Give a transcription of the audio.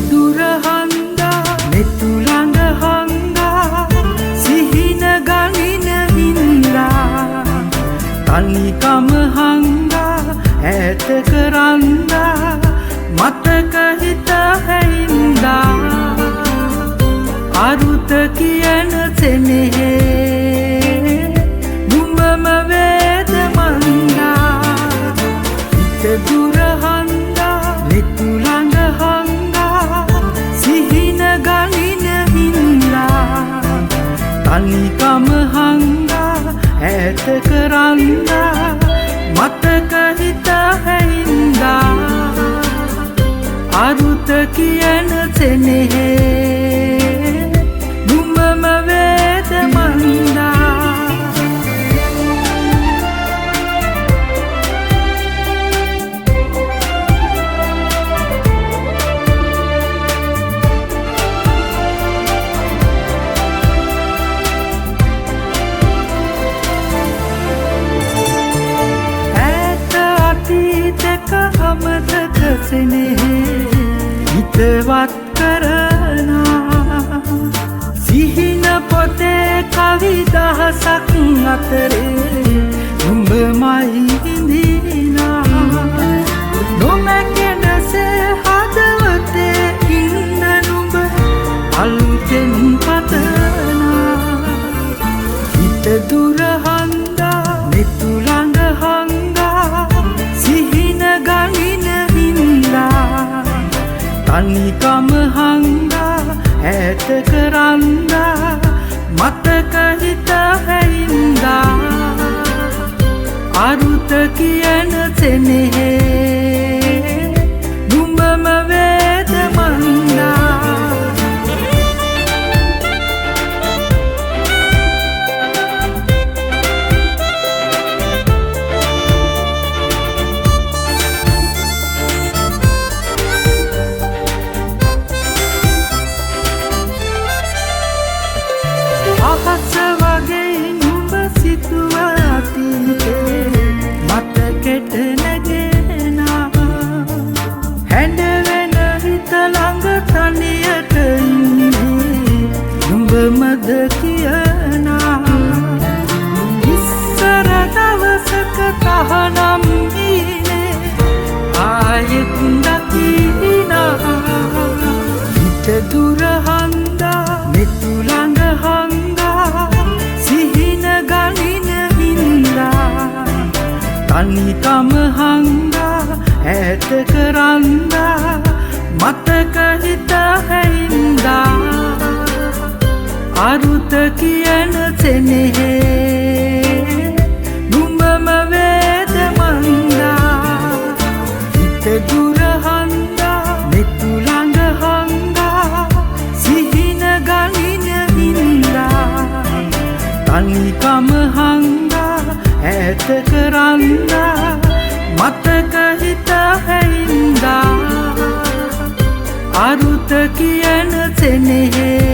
දුර හංගා මෙතු ළඟ හංගා සිහින ගනින හින්දා තනිකම හංගා ඈත කරන්දා මතක හිත හැින්දා අරුත කියන සෙනෙහේ නුඹම වේද මන්දා හිත දුර හංගා මෙතු ළඟ හංගා සිහින ගනින හින්දා තනිකම හංගා ඈත කරන්දා මතක හිත හැින්දා අරුත කියන සෙනෙහේ නුඹම වේද මන්දා අමතක සෙනෙහේ හිතවත් කරනා සිහින පොතේ කවි දහසක් අතරේ නුඹමයි හිඳිනා නොමැකෙනසේ හදවතේ ඉන්න නුඹ අලුතෙන් පතනා හිත දුර හංගා මෙතු ළඟ හංගා සිහින ගනින හින්දා තනිකම හංගා ඈත කරන්දා මතක හිත හැින්දා අරුත කියන සෙනෙහේ නුඹම වේද මන්දා අහස වගේ නුඹ සිතුව අතීතේ මතකෙට නැගෙනා හැඬ වෙන හිත ළඟ තනියට ඉන්නේ නුඹමද කියනා ඉස්සර දවසක තහනම් ඉන්නේ ආයෙත් දකිනා හිත දුර හංගා මෙතු ළඟ හංගා සිහින ගනින හින්දා තනිකම හංගා ඈත කරන්දා මතක හිත හැින්දා අරුත කියන සෙනෙහේ නුඹම වේද මන්දා හිත දුර හංගා මෙතු ළඟ හංගා සිහින ගනින හින්දා තනිකම හංගා ඈත කරන්දා මතක හිත හැින්දා අරුත කියන සෙනෙහේ